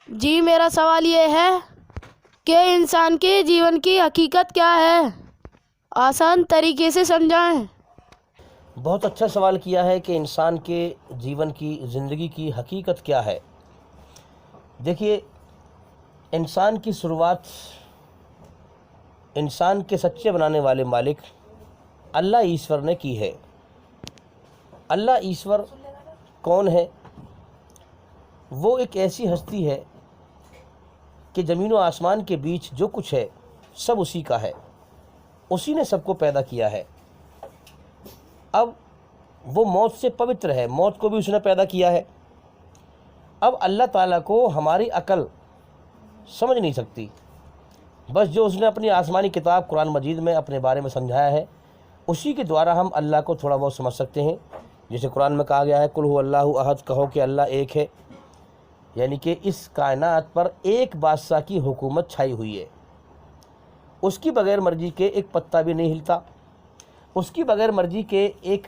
جی میرا سوال یہ ہے کہ انسان کے جیون کی حقیقت کیا ہے؟ آسان طریقے سے سمجھائیں۔ بہت اچھا سوال کیا ہے کہ انسان کے جیون کی زندگی کی حقیقت کیا ہے۔ دیکھیے، انسان کی شروعات انسان کے سچے بنانے والے مالک اللہ ایشور نے کی ہے۔ اللہ ایشور کون ہے؟ وہ ایک ایسی ہستی ہے کہ زمین و آسمان کے بیچ جو کچھ ہے سب اسی کا ہے، اسی نے سب کو پیدا کیا ہے۔ اب وہ موت سے پوتر ہے، موت کو بھی اس نے پیدا کیا ہے۔ اب اللہ تعالیٰ کو ہماری عقل سمجھ نہیں سکتی، بس جو اس نے اپنی آسمانی کتاب قرآن مجید میں اپنے بارے میں سمجھایا ہے اسی کے دوارا ہم اللہ کو تھوڑا بہت سمجھ سکتے ہیں۔ جیسے قرآن میں کہا گیا ہے قل هو اللہ احد، کہو کہ اللہ ایک ہے، یعنی کہ اس کائنات پر ایک بادشاہ کی حکومت چھائی ہوئی ہے، اس کی بغیر مرضی کے ایک پتا بھی نہیں ہلتا، اس کی بغیر مرضی کے ایک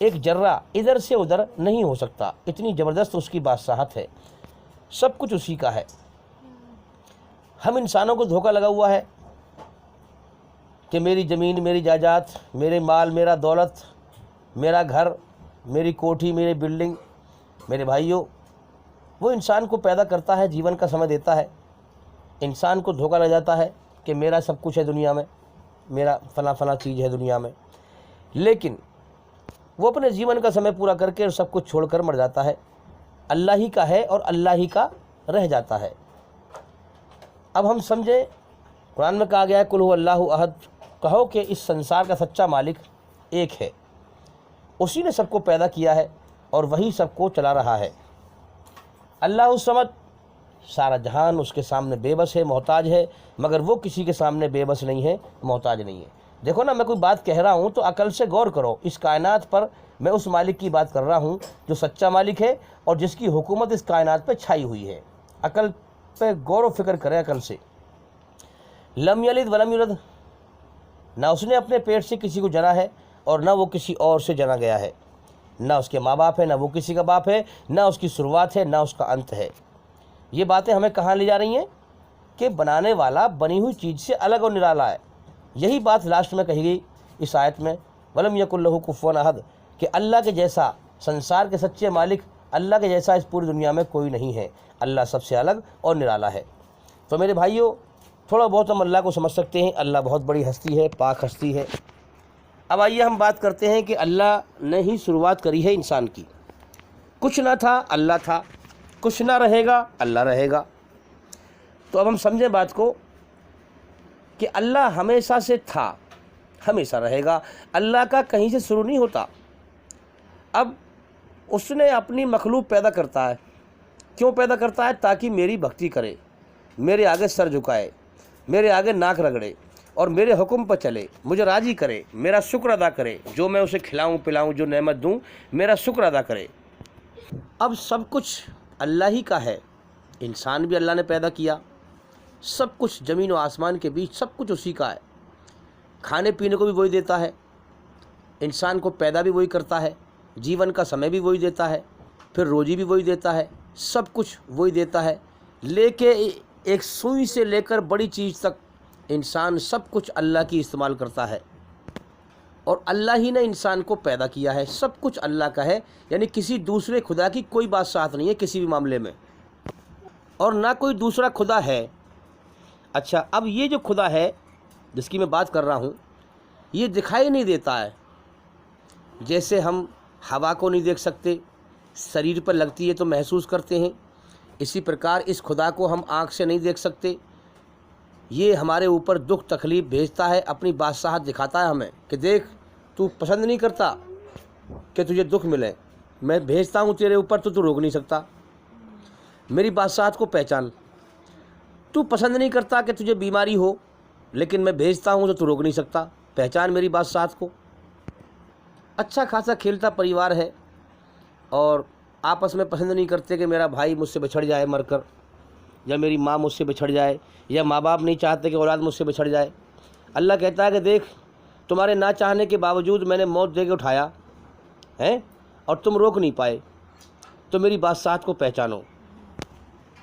ایک ذرہ ادھر سے ادھر نہیں ہو سکتا، اتنی زبردست اس کی بادشاہت ہے، سب کچھ اسی کا ہے۔ ہم انسانوں کو دھوکہ لگا ہوا ہے کہ میری زمین، میری جائیداد، میرے مال، میرا دولت، میرا گھر، میری کوٹھی، میری بلڈنگ۔ میرے بھائیوں، وہ انسان کو پیدا کرتا ہے، جیون کا سمے دیتا ہے، انسان کو دھوکہ لگ جاتا ہے کہ میرا سب کچھ ہے دنیا میں، میرا فلاں فلاں چیز ہے دنیا میں، لیکن وہ اپنے جیون کا سمے پورا کر کے سب کچھ چھوڑ کر مر جاتا ہے، اللہ ہی کا ہے اور اللہ ہی کا رہ جاتا ہے۔ اب ہم سمجھیں، قرآن میں کہا گیا ہے قل هو اللہ احد، کہو کہ اس سنسار کا سچا مالک ایک ہے، اسی نے سب کو پیدا کیا ہے اور وہی سب کو چلا رہا ہے۔ اللہ الصمد، سارا جہان اس کے سامنے بے بس ہے، محتاج ہے، مگر وہ کسی کے سامنے بے بس نہیں ہے، محتاج نہیں ہے۔ دیکھو نا، میں کوئی بات کہہ رہا ہوں تو عقل سے غور کرو، اس کائنات پر میں اس مالک کی بات کر رہا ہوں جو سچا مالک ہے اور جس کی حکومت اس کائنات پہ چھائی ہوئی ہے۔ عقل پہ غور و فکر کریں، عقل سے۔ لم یلد ولم یولد، نہ اس نے اپنے پیٹ سے کسی کو جنا ہے اور نہ وہ کسی اور سے جنا گیا ہے، نہ اس کے ماں باپ ہے، نہ وہ کسی کا باپ ہے، نہ اس کی شروعات ہے، نہ اس کا انت ہے۔ یہ باتیں ہمیں کہاں لے جا رہی ہیں کہ بنانے والا بنی ہوئی چیز سے الگ اور نرالا ہے۔ یہی بات لاسٹ میں کہی گئی اس آیت میں، وَلَمْ يَكُنْ لَهُ كُفُوًا أَحَدٌ، کہ اللہ کے جیسا، سنسار کے سچے مالک اللہ کے جیسا اس پوری دنیا میں کوئی نہیں ہے، اللہ سب سے الگ اور نرالا ہے۔ تو میرے بھائیوں، تھوڑا بہت ہم اللہ کو سمجھ سکتے ہیں، اللہ بہت بڑی ہستی ہے، پاک ہستی ہے۔ اب آئیے ہم بات کرتے ہیں کہ اللہ نے ہی شروعات کری ہے انسان کی، کچھ نہ تھا اللہ تھا، کچھ نہ رہے گا اللہ رہے گا۔ تو اب ہم سمجھیں بات کو کہ اللہ ہمیشہ سے تھا، ہمیشہ رہے گا، اللہ کا کہیں سے شروع نہیں ہوتا۔ اب اس نے اپنی مخلوق پیدا کرتا ہے، کیوں پیدا کرتا ہے؟ تاکہ میری بھکتی کرے، میرے آگے سر جھکائے، میرے آگے ناک رگڑے اور میرے حکم پر چلے، مجھے راضی کرے، میرا شکر ادا کرے، جو میں اسے کھلاؤں پلاؤں، جو نعمت دوں میرا شکر ادا کرے۔ اب سب کچھ اللہ ہی کا ہے، انسان بھی اللہ نے پیدا کیا، سب کچھ زمین و آسمان کے بیچ سب کچھ اسی کا ہے، کھانے پینے کو بھی وہی دیتا ہے، انسان کو پیدا بھی وہی کرتا ہے، جیون کا سمے بھی وہی دیتا ہے، پھر روزی بھی وہی دیتا ہے، سب کچھ وہی دیتا ہے، لے کے ایک سوئی سے لے کر بڑی چیز تک انسان سب کچھ اللہ کی استعمال کرتا ہے، اور اللہ ہی نے انسان کو پیدا کیا ہے، سب کچھ اللہ کا ہے، یعنی کسی دوسرے خدا کی کوئی بات ساتھ نہیں ہے کسی بھی معاملے میں، اور نہ کوئی دوسرا خدا ہے۔ اچھا، اب یہ جو خدا ہے جس کی میں بات کر رہا ہوں، یہ دکھائی نہیں دیتا ہے، جیسے ہم ہوا کو نہیں دیکھ سکتے، شریر پر لگتی ہے تو محسوس کرتے ہیں، اسی پرکار اس خدا کو ہم آنکھ سے نہیں دیکھ سکتے، یہ ہمارے اوپر دکھ تکلیف بھیجتا ہے، اپنی بادشاہت دکھاتا ہے ہمیں کہ دیکھ، تو پسند نہیں کرتا کہ تجھے دکھ ملے، میں بھیجتا ہوں تیرے اوپر تو روک نہیں سکتا، میری بادشاہت کو پہچان۔ تو پسند نہیں کرتا کہ تجھے بیماری ہو، لیکن میں بھیجتا ہوں تو روک نہیں سکتا، پہچان میری بادشاہت کو۔ اچھا خاصا کھیلتا پریوار ہے اور آپس میں پسند نہیں کرتے کہ میرا بھائی مجھ سے بچھڑ جائے مر کر، یا میری ماں مجھ سے بچھڑ جائے، یا ماں باپ نہیں چاہتے کہ اولاد مجھ سے بچھڑ جائے۔ اللہ کہتا ہے کہ دیکھ، تمہارے نہ چاہنے کے باوجود میں نے موت دے کے اٹھایا ہے اور تم روک نہیں پائے، تو میری بادشاہت کو پہچانو۔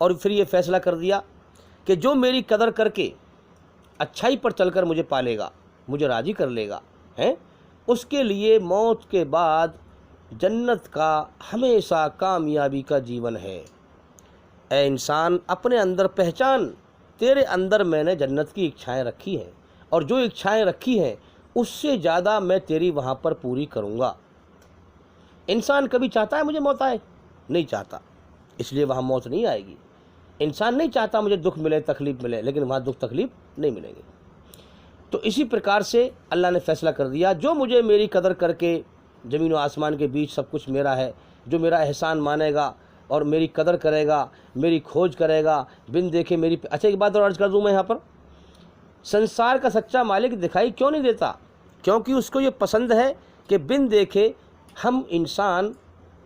اور پھر یہ فیصلہ کر دیا کہ جو میری قدر کر کے اچھائی پر چل کر مجھے پالے گا، مجھے راضی کر لے گا، اس کے لیے موت کے بعد جنت کا ہمیشہ کامیابی کا جیون ہے۔ اے انسان، اپنے اندر پہچان، تیرے اندر میں نے جنت کی اچھائیں رکھی ہیں، اور جو اچھائیں رکھی ہیں اس سے زیادہ میں تیری وہاں پر پوری کروں گا۔ انسان کبھی چاہتا ہے مجھے موت آئے؟ نہیں چاہتا، اس لیے وہاں موت نہیں آئے گی۔ انسان نہیں چاہتا مجھے دکھ ملے، تکلیف ملے، لیکن وہاں دکھ تکلیف نہیں ملیں گے۔ تو اسی پرکار سے اللہ نے فیصلہ کر دیا، جو مجھے میری قدر کر کے، زمین و آسمان کے بیچ سب کچھ میرا ہے، جو میرا احسان مانے گا اور میری قدر کرے گا، میری کھوج کرے گا، بن دیکھے میری۔ اچھا ایک بات اور عرض کر دوں میں یہاں پر، سنسار کا سچا مالک دکھائی کیوں نہیں دیتا؟ کیونکہ اس کو یہ پسند ہے کہ بن دیکھے ہم انسان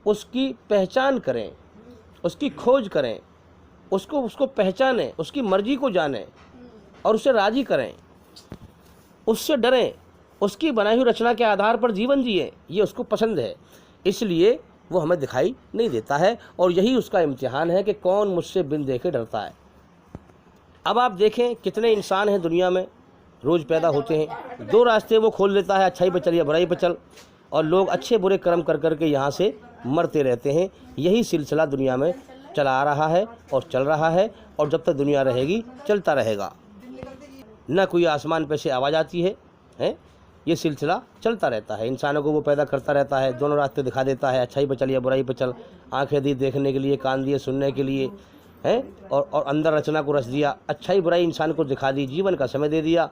اس کی پہچان کریں، اس کی کھوج کریں، اس کو پہچانیں، اس کی مرضی کو جانیں اور اسے راضی کریں، اس سے ڈریں، اس کی بنائی ہوئی رچنا کے آدھار پر جیون جیے، یہ اس کو پسند ہے، اس لیے وہ ہمیں دکھائی نہیں دیتا ہے، اور یہی اس کا امتحان ہے کہ کون مجھ سے بن دیکھے ڈرتا ہے۔ اب آپ دیکھیں کتنے انسان ہیں دنیا میں، روز پیدا ہوتے ہیں، دو راستے وہ کھول دیتا ہے، اچھائی پہ چل یا برائی پہ چل، اور لوگ اچھے برے کرم کر کر کے یہاں سے مرتے رہتے ہیں۔ یہی سلسلہ دنیا میں چلا آ رہا ہے اور چل رہا ہے، اور جب تک دنیا رہے گی چلتا رہے گا۔ نہ کوئی آسمان پہ سے آواز آتی ہے، یہ سلسلہ چلتا رہتا ہے، انسانوں کو وہ پیدا کرتا رہتا ہے، دونوں راستے دکھا دیتا ہے، اچھائی پہ چل یا برائی پہ چل، آنکھیں دی دیکھنے کے لیے، کان دیے سننے کے لیے، اور اندر رچنا کو رچ دیا، اچھائی برائی انسان کو دکھا دی، جیون کا سمے دے دیا،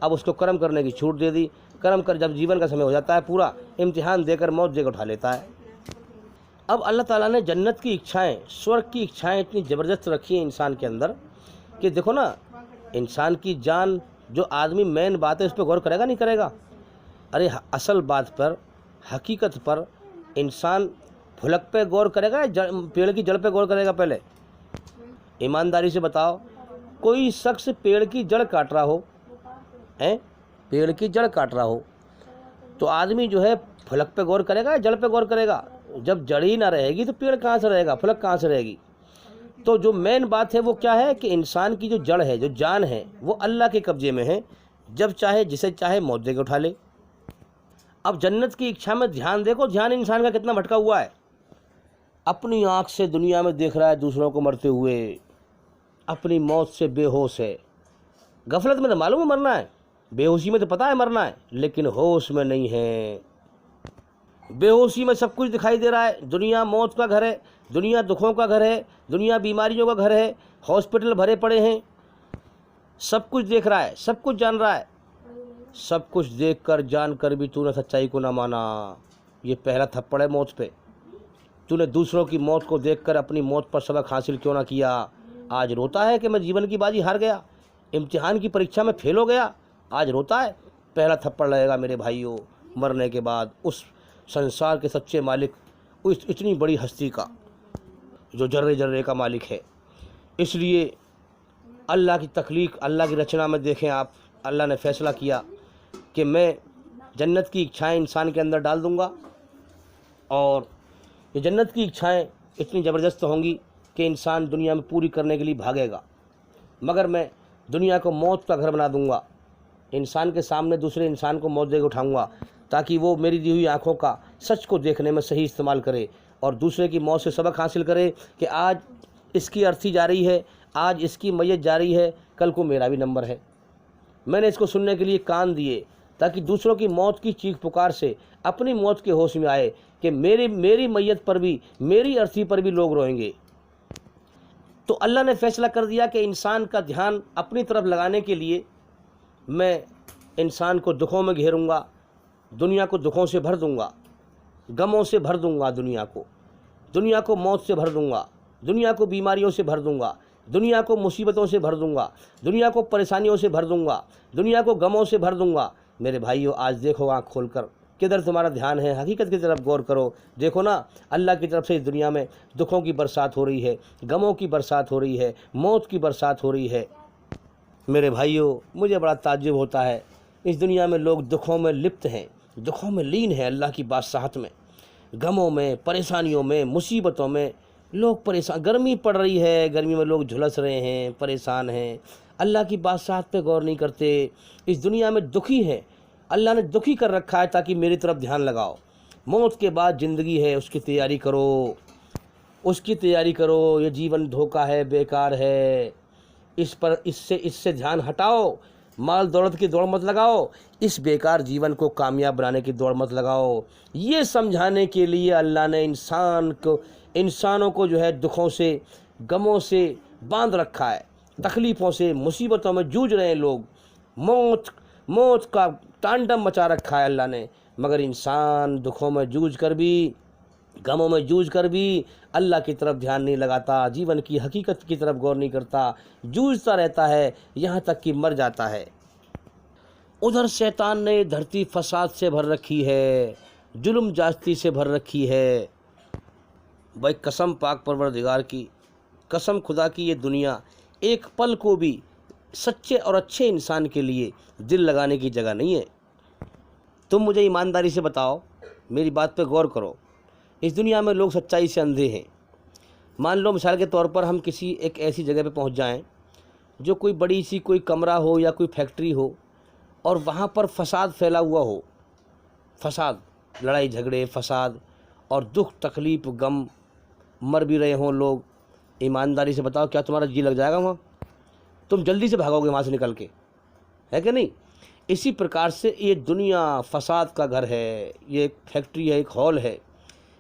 اب اس کو کرم کرنے کی چھوٹ دے دی، کرم کر جب جیون کا سمے ہو جاتا ہے پورا، امتحان دے کر موت دے کر اٹھا لیتا ہے۔ اب اللہ تعالیٰ نے جنت کی اچھائیں، سورگ کی اچھائیں اتنی زبردست رکھی ہیں انسان کے اندر کہ دیکھو نا، انسان کی جان، جو آدمی مین بات ہے اس پہ غور کرے گا نہیں کرے گا؟ ارے اصل بات پر، حقیقت پر انسان پھلک پہ غور کرے گا، پیڑ کی جڑ پہ غور کرے گا؟ پہلے ایمانداری سے بتاؤ، کوئی شخص پیڑ کی جڑ کاٹ رہا ہو، پیڑ کی جڑ کاٹ رہا ہو، تو آدمی جو ہے پھلک پہ غور کرے گا یا جڑ پہ غور کرے گا؟ جب جڑ ہی نہ رہے گی تو پیڑ کہاں سے رہے گا، پھلک کہاں سے رہے گی؟ تو جو مین بات ہے وہ کیا ہے کہ انسان کی جو جڑ ہے، جو جان ہے، وہ اللہ کے قبضے میں ہے، جب چاہے جسے چاہے موت دے کے اٹھا لے۔ اب جنت کی اچھا میں دھیان دیکھو، دھیان انسان کا کتنا بھٹکا ہوا ہے، اپنی آنکھ سے دنیا میں دیکھ رہا ہے دوسروں کو مرتے ہوئے، اپنی موت سے بے ہوش ہے۔ غفلت میں تو معلوم ہے مرنا ہے، بے ہوشی میں تو پتہ ہے مرنا ہے، لیکن ہوش میں نہیں ہے۔ بے ہوشی میں سب کچھ دکھائی دے رہا ہے، دنیا موت کا گھر ہے، دنیا دکھوں کا گھر ہے، دنیا بیماریوں کا گھر ہے، ہاسپٹل بھرے پڑے ہیں، سب کچھ دیکھ رہا ہے، سب کچھ جان رہا ہے، سب کچھ دیکھ کر جان کر بھی تو نے سچائی کو نہ مانا، یہ پہلا تھپڑ ہے موت پہ۔ تو نے دوسروں کی موت کو دیکھ کر اپنی موت پر سبق حاصل کیوں نہ کیا؟ آج روتا ہے کہ میں جیون کی بازی ہار گیا، امتحان کی پریکشا میں فیل ہو گیا، آج روتا ہے؟ پہلا تھپڑ لگے گا میرے بھائیوں مرنے کے بعد اس سنسار کے سچے مالک، اس اتنی بڑی ہستی کا جو ذرے ذرے کا مالک ہے۔ اس لیے اللہ کی تخلیق، اللہ کی رچنا میں دیکھیں آپ، اللہ نے فیصلہ کیا کہ میں جنت کی اچھائیں انسان کے اندر ڈال دوں گا، اور یہ جنت کی اچھائیں اتنی زبردست ہوں گی کہ انسان دنیا میں پوری کرنے کے لیے بھاگے گا، مگر میں دنیا کو موت کا گھر بنا دوں گا، انسان کے سامنے دوسرے انسان کو موت دے کے اٹھاؤں گا تاکہ وہ میری دی ہوئی آنکھوں کا سچ کو دیکھنے میں صحیح استعمال کرے، اور دوسرے کی موت سے سبق حاصل کرے کہ آج اس کی ارتھی جا رہی ہے، آج اس کی میت جا رہی ہے، کل کو میرا بھی نمبر ہے۔ میں نے اس کو سننے کے لیے کان دیے تاکہ دوسروں کی موت کی چیخ پکار سے اپنی موت کے ہوش میں آئے کہ میری میت پر بھی، میری ارتھی پر بھی لوگ روئیں گے۔ تو اللہ نے فیصلہ کر دیا کہ انسان کا دھیان اپنی طرف لگانے کے لیے میں انسان کو دکھوں میں گھیروں گا، دنیا کو دکھوں سے بھر دوں گا، غموں سے بھر دوں گا، دنیا کو موت سے بھر دوں گا، دنیا کو بیماریوں سے بھر دوں گا، دنیا کو مصیبتوں سے بھر دوں گا، دنیا کو پریشانیوں سے بھر دوں گا، دنیا کو غموں سے بھر دوں گا۔ میرے بھائیو آج دیکھو آنکھ کھول کر کدھر تمہارا دھیان ہے، حقیقت کی طرف غور کرو، دیکھو نا اللہ کی طرف سے اس دنیا میں دکھوں کی برسات ہو رہی ہے، غموں کی برسات ہو رہی ہے، موت کی برسات ہو رہی ہے۔ میرے بھائیو مجھے بڑا تعجب ہوتا ہے، اس دنیا میں لوگ دکھوں میں لپت ہیں، دکھوں میں لین ہیں، اللہ کی بادشاہت میں، غموں میں، پریشانیوں میں، مصیبتوں میں، لوگ پریشان، گرمی پڑ رہی ہے، گرمی میں لوگ جھلس رہے ہیں، پریشان ہیں، اللہ کی بادشاہت پہ غور نہیں کرتے، اس دنیا میں دکھی ہے، اللہ نے دکھی کر رکھا ہے تاکہ میری طرف دھیان لگاؤ۔ موت کے بعد زندگی ہے، اس کی تیاری کرو، اس کی تیاری کرو، یہ جیون دھوکہ ہے، بیکار ہے، اس سے دھیان ہٹاؤ، مال دولت کی دوڑ مت لگاؤ، اس بیکار جیون کو کامیاب بنانے کی دوڑ مت لگاؤ۔ یہ سمجھانے کے لیے اللہ نے انسانوں کو جو ہے دکھوں سے، غموں سے باندھ رکھا ہے، تکلیفوں سے، مصیبتوں میں جوجھ رہے ہیں لوگ، موت کا تانڈم مچا رکھا ہے اللہ نے، مگر انسان دکھوں میں جوجھ کر بھی، غموں میں جوجھ کر بھی اللہ کی طرف دھیان نہیں لگاتا، جیون کی حقیقت کی طرف غور نہیں کرتا، جوجھتا رہتا ہے یہاں تک کہ مر جاتا ہے۔ ادھر شیطان نے دھرتی فساد سے بھر رکھی ہے، ظلم جاستی سے بھر رکھی ہے۔ بھائی قسم پاک پروردگار کی، قسم خدا کی، یہ دنیا ایک پل کو بھی سچے اور اچھے انسان کے لیے دل لگانے کی جگہ نہیں ہے۔ تم مجھے ایمانداری سے بتاؤ، میری بات پہ غور کرو، اس دنیا میں لوگ سچائی سے اندھے ہیں۔ مان لو مثال کے طور پر ہم کسی ایک ایسی جگہ پہ پہنچ جائیں جو کوئی بڑی سی کوئی کمرہ ہو یا کوئی فیکٹری ہو، اور وہاں پر فساد پھیلا ہوا ہو، فساد، لڑائی جھگڑے، فساد اور دکھ تکلیف غم، مر بھی رہے ہوں لوگ، ایمانداری سے بتاؤ کیا تمہارا جی لگ جائے گا وہاں؟ تم جلدی سے بھاگو گے وہاں سے نکل کے، ہے کہ نہیں؟ اسی پرکار سے یہ دنیا فساد کا گھر ہے، یہ ایک فیکٹری ہے، ایک ہال ہے،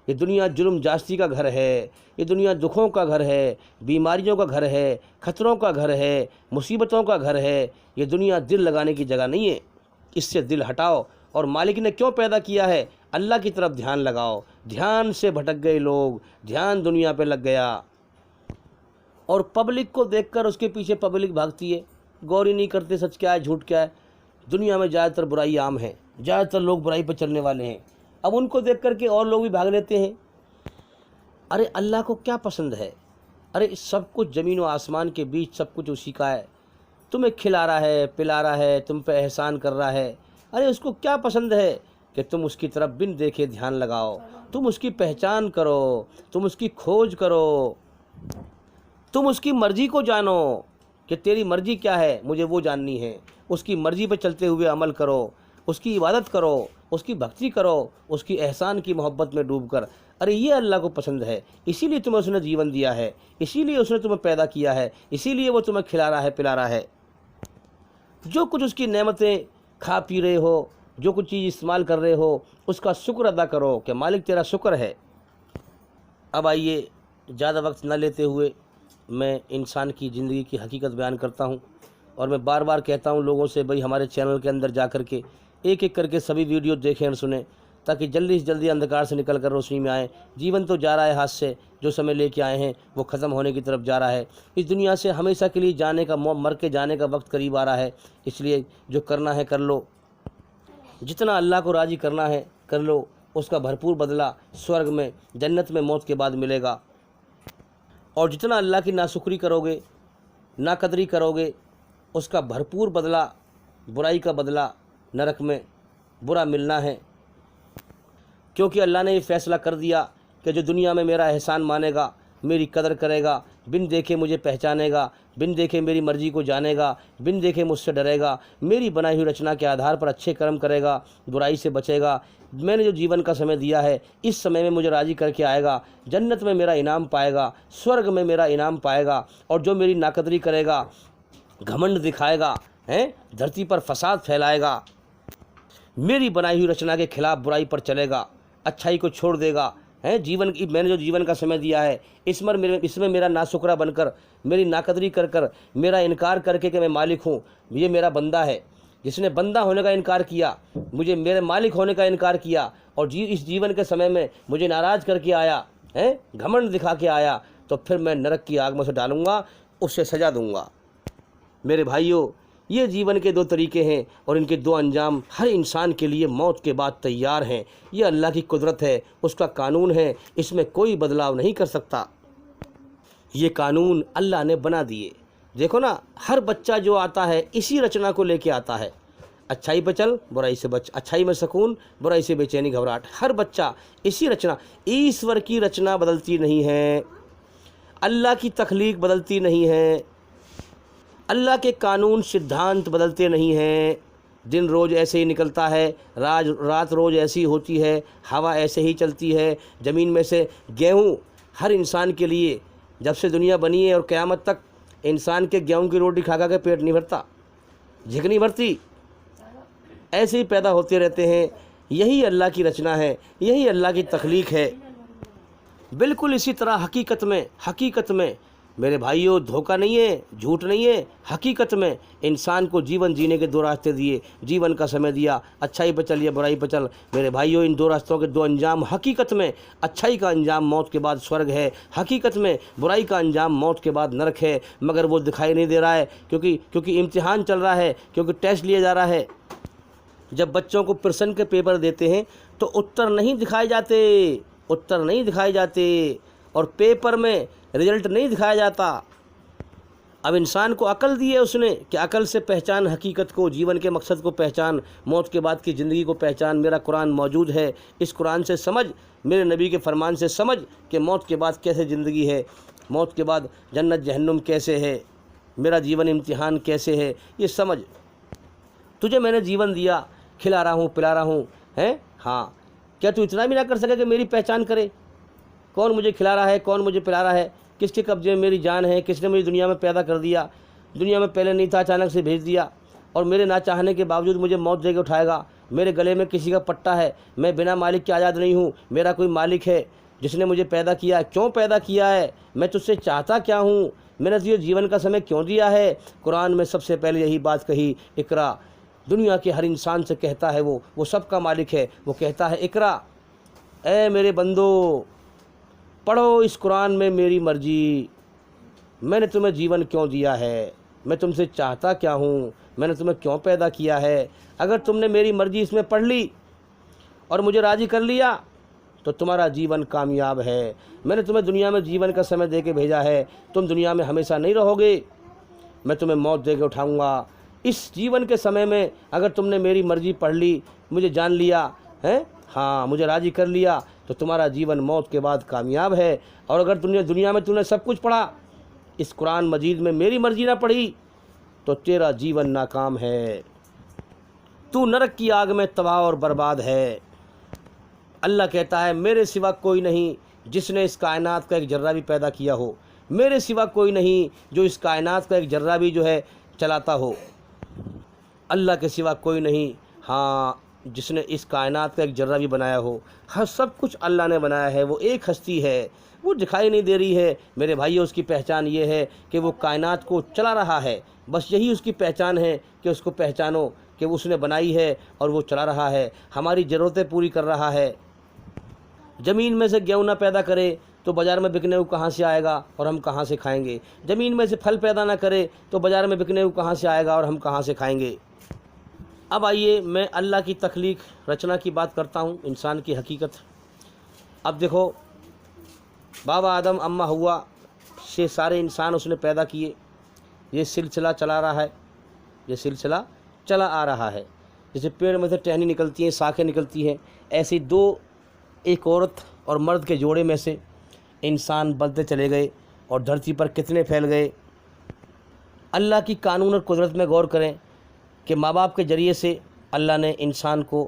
یہ دنیا جرم جاستی کا گھر ہے، یہ دنیا دکھوں کا گھر ہے، بیماریوں کا گھر ہے، خطروں کا گھر ہے، مصیبتوں کا گھر ہے۔ یہ دنیا دل لگانے کی جگہ نہیں ہے، اس سے دل ہٹاؤ، اور مالک نے کیوں پیدا کیا ہے؟ اللہ کی طرف دھیان لگاؤ۔ دھیان سے بھٹک گئے لوگ، دھیان دنیا پہ لگ گیا، اور پبلک کو دیکھ کر اس کے پیچھے پبلک بھاگتی ہے، غور ہی نہیں کرتے سچ کیا ہے جھوٹ کیا ہے۔ دنیا میں زیادہ تر برائی عام ہے، زیادہ تر لوگ برائی پہ چلنے والے ہیں، اب ان کو دیکھ کر کے اور لوگ بھی بھاگ لیتے ہیں۔ ارے اللہ کو کیا پسند ہے؟ ارے سب کچھ زمین و آسمان کے بیچ سب کچھ اسی کا ہے، تمہیں کھلا رہا ہے، پلا رہا ہے، تم پہ احسان کر رہا ہے۔ ارے اس کو کیا پسند ہے کہ تم اس کی طرف بن دیکھے دھیان لگاؤ، تم اس کی پہچان کرو، تم اس کی کھوج کرو، تم اس کی مرضی کو جانو کہ تیری مرضی کیا ہے، مجھے وہ جاننی ہے۔ اس کی مرضی پہ چلتے ہوئے عمل کرو، اس کی عبادت کرو، اس کی بھکتی کرو، اس کی احسان کی محبت میں ڈوب کر۔ ارے یہ اللہ کو پسند ہے، اسی لیے تمہیں اس نے جیون دیا ہے، اسی لیے اس نے تمہیں پیدا کیا ہے، اسی لیے وہ تمہیں کھلا رہا ہے، پلا رہا ہے۔ جو کچھ اس کی نعمتیں کھا پی رہے ہو، جو کچھ چیز استعمال کر رہے ہو، اس کا شکر ادا کرو کہ مالک تیرا شکر ہے۔ اب آئیے زیادہ وقت نہ لیتے ہوئے میں انسان کی زندگی کی حقیقت بیان کرتا ہوں، اور میں بار بار کہتا ہوں لوگوں سے بھائی ہمارے چینل کے اندر جا کر کے ایک ایک کر کے سبھی ویڈیو دیکھیں اور سنیں، تاکہ جلدی سے جلدی اندھکار سے نکل کر روشنی میں آئیں۔ جیون تو جا رہا ہے ہاتھ سے، جو سمے لے کے آئے ہیں وہ ختم ہونے کی طرف جا رہا ہے، اس دنیا سے ہمیشہ کے لیے جانے کا، مر کے جانے کا وقت قریب آ رہا ہے۔ اس لیے جو کرنا ہے کر لو، جتنا اللہ کو راضی کرنا ہے کر لو، اس کا بھرپور بدلہ سورگ میں، جنت میں موت کے بعد ملے گا۔ اور جتنا اللہ کی ناشکری کرو گے، ناقدری کرو گے، اس کا بھرپور بدلہ، برائی کا بدلہ نرک میں برا ملنا ہے۔ کیونکہ اللہ نے یہ فیصلہ کر دیا کہ جو دنیا میں میرا احسان مانے گا، میری قدر کرے گا، بن دیکھے مجھے پہچانے گا، بن دیکھے میری مرضی کو جانے گا، بن دیکھے مجھ سے ڈرے گا، میری بنائی ہوئی رچنا کے آدھار پر اچھے کرم کرے گا، برائی سے بچے گا، میں نے جو جیون کا سمے دیا ہے اس سمے میں مجھے راضی کر کے آئے گا، جنت میں میرا انعام پائے گا، سورگ میں میرا انعام پائے گا۔ اور جو میری ناقدری کرے گا، گھمنڈ دکھائے گا، دھرتی پر فساد پھیلائے گا، میری بنائی ہوئی رچنا کے خلاف برائی پر چلے گا، اچھائی کو چھوڑ دے گا، جیون کی میں نے جو جیون کا سمے دیا ہے اس میں میرا ناشکرہ بن کر، میری ناقدری کر کر، میرا انکار کر کے کہ میں مالک ہوں، یہ میرا بندہ ہے، جس نے بندہ ہونے کا انکار کیا، مجھے میرے مالک ہونے کا انکار کیا، اور اس جیون کے سمے میں مجھے ناراض کر کے آیا، گھمنڈ دکھا کے آیا، تو پھر میں نرک کی آگ میں سے ڈالوں گا، اس سے سزا دوں گا۔ میرے بھائیوں، یہ جیون کے دو طریقے ہیں، اور ان کے دو انجام ہر انسان کے لیے موت کے بعد تیار ہیں۔ یہ اللہ کی قدرت ہے، اس کا قانون ہے، اس میں کوئی بدلاؤ نہیں کر سکتا۔ یہ قانون اللہ نے بنا دیے۔ دیکھو نا، ہر بچہ جو آتا ہے اسی رچنا کو لے کے آتا ہے، اچھائی پہ چل، برائی سے بچ، اچھائی میں سکون، برائی سے بے چینی گھبراہٹ، ہر بچہ اسی رچنا، ایشور کی رچنا بدلتی نہیں ہے۔ اللہ کی تخلیق بدلتی نہیں ہے، اللہ کے قانون سدھانت بدلتے نہیں ہیں۔ دن روز ایسے ہی نکلتا ہے، رات روز ایسی ہوتی ہے، ہوا ایسے ہی چلتی ہے۔ زمین میں سے گیہوں ہر انسان کے لیے جب سے دنیا بنی ہے اور قیامت تک انسان کے گیہوں کی روٹی کھا کھا کے پیٹ نہیں بھرتا، جھک نہیں بھرتی، ایسے ہی پیدا ہوتے رہتے ہیں۔ یہی اللہ کی رچنا ہے، یہی اللہ کی تخلیق ہے۔ بالکل اسی طرح حقیقت میں میرے بھائیوں دھوکہ نہیں ہے، جھوٹ نہیں ہے، حقیقت میں انسان کو جیون جینے کے دو راستے دیے، جیون کا سمے دیا، اچھائی پہ چل یا برائی پہ چل۔ میرے بھائیوں ان دو راستوں کے دو انجام، حقیقت میں اچھائی کا انجام موت کے بعد سورگ ہے، حقیقت میں برائی کا انجام موت کے بعد نرک ہے، مگر وہ دکھائی نہیں دے رہا ہے کیونکہ امتحان چل رہا ہے، کیونکہ ٹیسٹ لیا جا رہا ہے۔ جب بچوں کو پرسن کے پیپر دیتے ہیں تو اتر نہیں دکھائے جاتے اور پیپر میں رزلٹ نہیں دکھایا جاتا۔ اب انسان کو عقل دی ہے اس نے کہ عقل سے پہچان حقیقت کو، جیون کے مقصد کو پہچان، موت کے بعد کی زندگی کو پہچان۔ میرا قرآن موجود ہے، اس قرآن سے سمجھ، میرے نبی کے فرمان سے سمجھ کہ موت کے بعد کیسے زندگی ہے، موت کے بعد جنت جہنم کیسے ہے، میرا جیون امتحان کیسے ہے، یہ سمجھ۔ تجھے میں نے جیون دیا، کھلا رہا ہوں، پلا رہا ہوں، ہاں، کیا تو اتنا بھی نہ کر سکے کہ میری پہچان کرے؟ کون مجھے کھلا رہا ہے، کون مجھے پلا رہا ہے، کس کے قبضے میں میری جان ہے، کس نے مجھے دنیا میں پیدا کر دیا، دنیا میں پہلے نہیں تھا، اچانک سے بھیج دیا، اور میرے نہ چاہنے کے باوجود مجھے موت دے کے اٹھائے گا۔ میرے گلے میں کسی کا پٹا ہے، میں بنا مالک کے آزاد نہیں ہوں، میرا کوئی مالک ہے جس نے مجھے پیدا کیا ہے۔ کیوں پیدا کیا ہے؟ میں تجھ سے چاہتا کیا ہوں؟ میں نے تجھے جیون کا سمے کیوں دیا ہے؟ قرآن میں سب سے پہلے یہی بات کہی، اقرا۔ دنیا کے ہر انسان سے کہتا ہے، وہ سب کا مالک ہے، وہ کہتا ہے اقرا، اے میرے بندو پڑھو اس قرآن میں میری مرضی، میں نے تمہیں جیون کیوں دیا ہے، میں تم سے چاہتا کیا ہوں، میں نے تمہیں کیوں پیدا کیا ہے۔ اگر تم نے میری مرضی اس میں پڑھ لی اور مجھے راضی کر لیا تو تمہارا جیون کامیاب ہے۔ میں نے تمہیں دنیا میں جیون کا سمے دے کے بھیجا ہے، تم دنیا میں ہمیشہ نہیں رہو گے، میں تمہیں موت دے کے اٹھاؤں گا۔ اس جیون کے سمے میں اگر تم نے میری مرضی پڑھ لی، مجھے جان لیا، ہاں مجھے راضی کر لیا، تو تمہارا جیون موت کے بعد کامیاب ہے۔ اور اگر دنیا میں تم نے سب کچھ پڑھا، اس قرآن مجید میں میری مرضی نہ پڑھی، تو تیرا جیون ناکام ہے، تو نرک کی آگ میں تباہ اور برباد ہے۔ اللہ کہتا ہے میرے سوا کوئی نہیں جس نے اس کائنات کا ایک ذرہ بھی پیدا کیا ہو، میرے سوا کوئی نہیں جو اس کائنات کا ایک ذرہ بھی جو ہے چلاتا ہو۔ اللہ کے سوا کوئی نہیں، ہاں، جس نے اس کائنات کا ایک ذرہ بھی بنایا ہو۔ ہر سب کچھ اللہ نے بنایا ہے، وہ ایک ہستی ہے، وہ دکھائی نہیں دے رہی ہے۔ میرے بھائیو اس کی پہچان یہ ہے کہ وہ کائنات کو چلا رہا ہے، بس یہی اس کی پہچان ہے کہ اس کو پہچانو کہ اس نے بنائی ہے اور وہ چلا رہا ہے، ہماری ضرورتیں پوری کر رہا ہے۔ زمین میں سے گیہوں نہ پیدا کرے تو بازار میں بکنے کو کہاں سے آئے گا اور ہم کہاں سے کھائیں گے؟ زمین میں سے پھل پیدا نہ کرے تو بازار میں بکنے کو کہاں سے آئے گا اور ہم کہاں سے کھائیں گے؟ اب آئیے میں اللہ کی تخلیق رچنا کی بات کرتا ہوں، انسان کی حقیقت۔ اب دیکھو، بابا آدم، اماں ہوا سے سارے انسان اس نے پیدا کیے، یہ سلسلہ چلا رہا ہے، یہ سلسلہ چلا آ رہا ہے۔ جیسے پیڑ میں سے ٹہنی نکلتی ہیں، شاخیں نکلتی ہیں، ایسی ایک عورت اور مرد کے جوڑے میں سے انسان بنتے چلے گئے اور دھرتی پر کتنے پھیل گئے۔ اللہ کی قانون اور قدرت میں غور کریں کہ ماں باپ کے ذریعے سے اللہ نے انسان کو،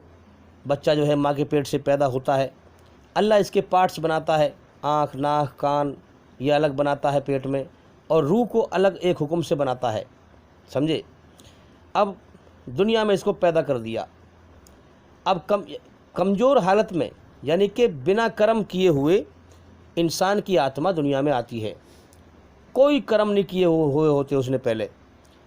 بچہ جو ہے ماں کے پیٹ سے پیدا ہوتا ہے، اللہ اس کے پارٹس بناتا ہے، آنکھ، ناک، کان، یہ الگ بناتا ہے پیٹ میں، اور روح کو الگ ایک حکم سے بناتا ہے، سمجھے؟ اب دنیا میں اس کو پیدا کر دیا۔ اب کمزور حالت میں، یعنی کہ بنا کرم کیے ہوئے انسان کی آتما دنیا میں آتی ہے، کوئی کرم نہیں کیے ہوئے ہوتے اس نے پہلے،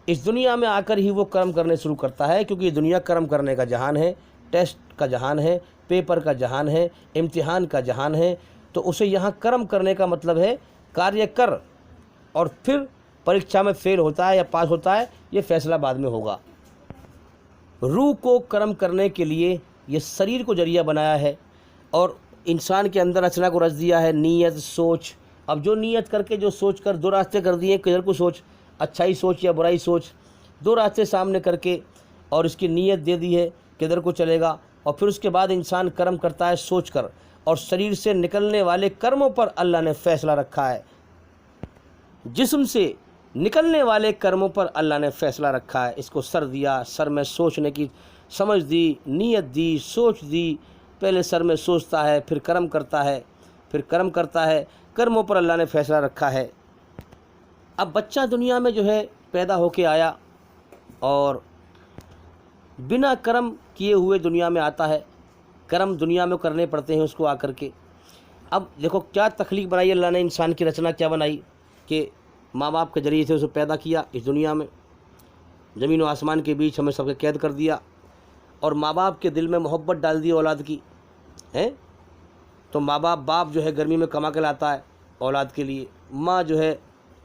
اس دنیا میں آ کر ہی وہ کرم کرنے شروع کرتا ہے، کیونکہ یہ دنیا کرم کرنے کا جہان ہے، ٹیسٹ کا جہان ہے، پیپر کا جہان ہے، امتحان کا جہان ہے۔ تو اسے یہاں کرم کرنے کا مطلب ہے کاریہ کر، اور پھر پریکشا میں فیل ہوتا ہے یا پاس ہوتا ہے، یہ فیصلہ بعد میں ہوگا۔ روح کو کرم کرنے کے لیے یہ شریر کو ذریعہ بنایا ہے، اور انسان کے اندر رچنا کو رچ دیا ہے، نیت، سوچ۔ اب جو نیت کر کے، جو سوچ کر دو راستے کر دیے، کدھر کو سوچ، اچھائی سوچ یا برائی سوچ، دو راستے سامنے کر کے، اور اس کی نیت دے دی ہے کدھر کو چلے گا، اور پھر اس کے بعد انسان کرم کرتا ہے سوچ کر، اور شریر سے نکلنے والے کرموں پر اللہ نے فیصلہ رکھا ہے۔ جسم سے نکلنے والے کرموں پر اللہ نے فیصلہ رکھا ہے۔ اس کو سر دیا، سر میں سوچنے کی سمجھ دی، نیت دی، سوچ دی۔ پہلے سر میں سوچتا ہے، پھر کرم کرتا ہے، پھر کرم کرتا ہے۔ کرموں پر اللہ نے فیصلہ رکھا ہے۔ اب بچہ دنیا میں جو ہے پیدا ہو کے آیا اور بنا کرم کیے ہوئے دنیا میں آتا ہے۔ کرم دنیا میں کرنے پڑتے ہیں اس کو آ کر کے۔ اب دیکھو کیا تخلیق بنائی اللہ نے، انسان کی رچنا کیا بنائی کہ ماں باپ کے ذریعے سے اسے پیدا کیا اس دنیا میں، زمین و آسمان کے بیچ ہمیں سب کے قید کر دیا، اور ماں باپ کے دل میں محبت ڈال دی اولاد کی ہے۔ تو ماں باپ جو ہے گرمی میں کما کے لاتا ہے اولاد کے لیے، ماں جو ہے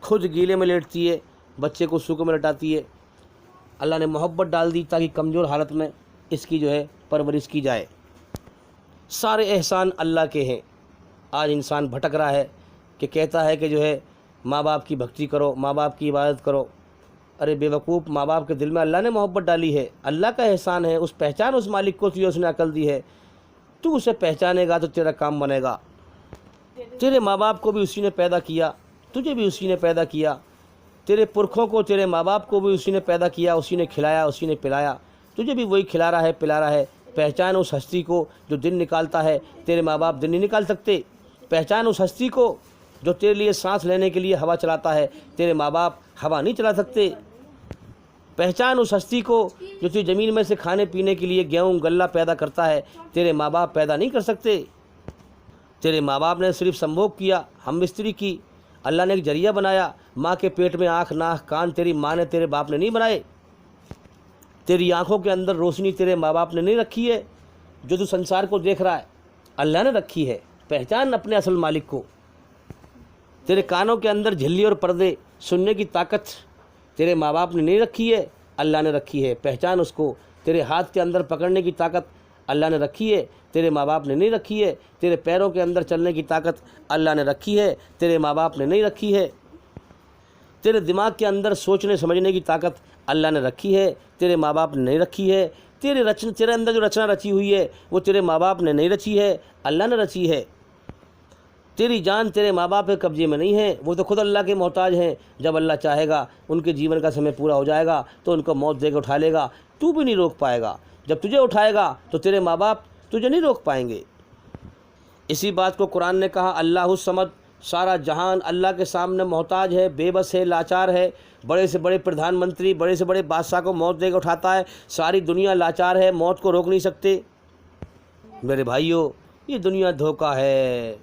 خود گیلے میں لیٹتی ہے، بچے کو سوکھے میں لٹاتی ہے۔ اللہ نے محبت ڈال دی تاکہ کمزور حالت میں اس کی جو ہے پرورش کی جائے۔ سارے احسان اللہ کے ہیں۔ آج انسان بھٹک رہا ہے کہ کہتا ہے کہ جو ہے ماں باپ کی بھکتی کرو، ماں باپ کی عبادت کرو۔ ارے بے وقوف، ماں باپ کے دل میں اللہ نے محبت ڈالی ہے، اللہ کا احسان ہے، اس پہچان اس مالک کو اس نے عقل دی ہے۔ تو اسے پہچانے گا تو تیرا کام بنے گا۔ تیرے ماں باپ کو بھی اسی نے پیدا کیا، تجھے بھی اسی نے پیدا کیا، تیرے پرکھوں کو، تیرے ماں باپ کو بھی اسی نے پیدا کیا، اسی نے کھلایا، اسی نے پلایا، تجھے بھی وہی کھلا رہا ہے، پلا رہا ہے۔ پہچان اس ہستی کو جو دن نکالتا ہے، تیرے ماں باپ دن نہیں نکال سکتے۔ پہچان اس ہستی کو جو تیرے لیے سانس لینے کے لیے ہوا چلاتا ہے، تیرے ماں باپ ہوا نہیں چلا سکتے۔ پہچان اس ہستی کو جو تیری زمین میں سے کھانے پینے کے لیے گیہوں غلہ پیدا کرتا ہے، تیرے ماں باپ پیدا نہیں کر سکتے۔ تیرے ماں باپ نے صرف سمبھوگ کیا، ہم مستری کی، اللہ نے ایک ذریعہ بنایا۔ ماں کے پیٹ میں آنکھ، ناک، کان تیری ماں نے، تیرے باپ نے نہیں بنائے۔ تیری آنکھوں کے اندر روشنی تیرے ماں باپ نے نہیں رکھی ہے، جو تو سنسار کو دیکھ رہا ہے اللہ نے رکھی ہے۔ پہچان اپنے اصل مالک کو۔ تیرے کانوں کے اندر جھلی اور پردے، سننے کی طاقت تیرے ماں باپ نے نہیں رکھی ہے، اللہ نے رکھی ہے، پہچان اس کو۔ تیرے ہاتھ کے اندر پکڑنے کی طاقت اللہ نے رکھی ہے، تیرے ماں باپ نے نہیں رکھی ہے۔ تیرے پیروں کے اندر چلنے کی طاقت اللہ نے رکھی ہے، تیرے ماں باپ نے نہیں رکھی ہے۔ تیرے دماغ کے اندر سوچنے سمجھنے کی طاقت اللہ نے رکھی ہے، تیرے ماں باپ نے نہیں رکھی ہے۔ تیرے اندر جو رچنا رچی ہوئی ہے وہ تیرے ماں باپ نے نہیں رچی ہے، اللہ نے رچی ہے۔ تیری جان تیرے ماں باپ کے قبضے میں نہیں ہے، وہ تو خود اللہ کے محتاج ہیں۔ جب اللہ چاہے گا ان کے جیون کا سمے پورا ہو جائے گا تو ان کو موت دے کے اٹھا لے گا، تو بھی نہیں روک پائے گا۔ جب تجھے اٹھائے گا تو تیرے ماں باپ تجھے نہیں روک پائیں گے۔ اسی بات کو قرآن نے کہا، اللہ الصمد، سارا جہان اللہ کے سامنے محتاج ہے، بے بس ہے، لاچار ہے۔ بڑے سے بڑے پردھان منتری، بڑے سے بڑے بادشاہ کو موت دے کے اٹھاتا ہے، ساری دنیا لاچار ہے، موت کو روک نہیں سکتے۔ میرے بھائیوں، یہ دنیا دھوکہ ہے۔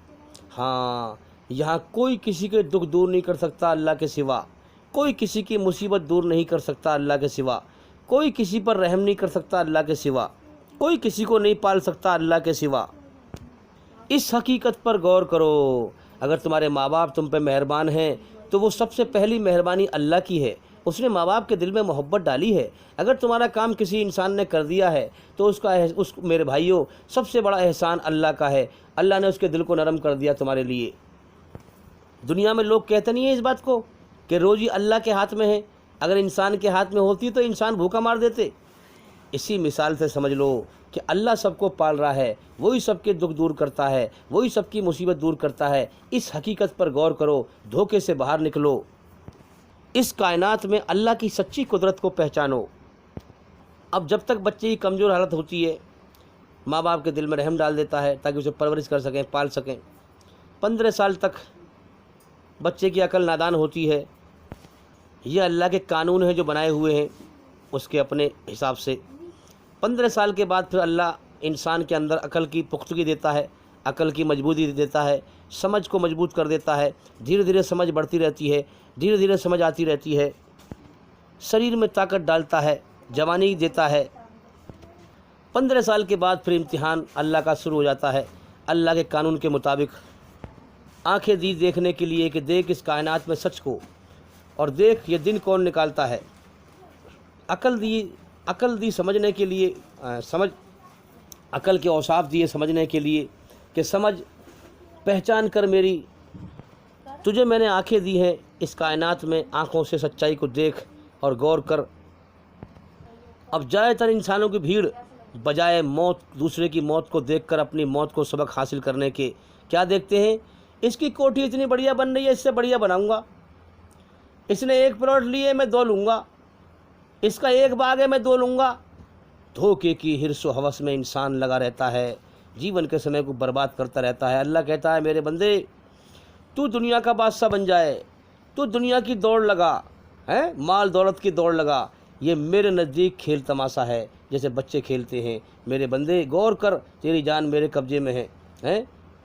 ہاں، یہاں کوئی کسی کے دکھ دور نہیں کر سکتا اللہ کے سوا، کوئی کسی کی مصیبت دور نہیں کر سکتا اللہ کے سوا، کوئی کسی پر رحم نہیں کر سکتا اللہ کے سوا، کوئی کسی کو نہیں پال سکتا اللہ کے سوا۔ اس حقیقت پر غور کرو۔ اگر تمہارے ماں باپ تم پہ مہربان ہیں تو وہ سب سے پہلی مہربانی اللہ کی ہے، اس نے ماں باپ کے دل میں محبت ڈالی ہے۔ اگر تمہارا کام کسی انسان نے کر دیا ہے تو میرے بھائیوں سب سے بڑا احسان اللہ کا ہے، اللہ نے اس کے دل کو نرم کر دیا تمہارے لیے۔ دنیا میں لوگ کہتے نہیں ہیں اس بات کو کہ روزی اللہ کے ہاتھ میں ہے، اگر انسان کے ہاتھ میں ہوتی تو انسان بھوکا مار دیتے۔ اسی مثال سے سمجھ لو کہ اللہ سب کو پال رہا ہے، وہی سب کے دکھ دور کرتا ہے، وہی سب کی مصیبت دور کرتا ہے۔ اس حقیقت پر غور کرو، دھوکے سے باہر نکلو، اس کائنات میں اللہ کی سچی قدرت کو پہچانو۔ اب جب تک بچے کی کمزور حالت ہوتی ہے، ماں باپ کے دل میں رحم ڈال دیتا ہے تاکہ اسے پرورش کر سکیں، پال سکیں۔ 15 سال تک بچے کی عقل نادان ہوتی ہے، یہ اللہ کے قانون ہیں جو بنائے ہوئے ہیں اس کے اپنے حساب سے۔ 15 سال کے بعد پھر اللہ انسان کے اندر عقل کی پختگی دیتا ہے، عقل کی مضبوطی دیتا ہے، سمجھ کو مضبوط کر دیتا ہے۔ دھیرے دھیرے سمجھ بڑھتی رہتی ہے، دھیرے دھیرے سمجھ آتی رہتی ہے، شریر میں طاقت ڈالتا ہے، جوانی دیتا ہے۔ 15 سال کے بعد پھر امتحان اللہ کا شروع ہو جاتا ہے، اللہ کے قانون کے مطابق۔ آنکھیں دی دیکھنے کے لیے کہ دیکھ اس کائنات میں سچ کو، اور دیکھ یہ دن کون نکالتا ہے۔ عقل دی سمجھنے کے لیے، عقل کے اوصاف دیے سمجھنے کے لیے کہ سمجھ، پہچان کر میری، تجھے میں نے آنکھیں دی ہیں، اس کائنات میں آنکھوں سے سچائی کو دیکھ اور غور کر۔ اب زیادہ تر انسانوں کی بھیڑ بجائے موت، دوسرے کی موت کو دیکھ کر اپنی موت کو سبق حاصل کرنے کے کیا دیکھتے ہیں؟ اس کی کوٹھی اتنی بڑھیا بن رہی ہے، اس سے بڑھیا بناؤں گا، اس نے ایک پلاٹ لیے میں 2 لوں گا، اس کا ایک باغ ہے میں 2 لوں گا۔ دھوکے کی حرص و ہوس میں انسان لگا رہتا ہے، جیون کے سمے کو برباد کرتا رہتا ہے۔ اللہ کہتا ہے میرے بندے تو دنیا کا بادشاہ بن جائے، تو دنیا کی دوڑ لگا، مال دولت کی دوڑ لگا، یہ میرے نزدیک کھیل تماشا ہے، جیسے بچے کھیلتے ہیں۔ میرے بندے غور کر، تیری جان میرے قبضے میں ہے،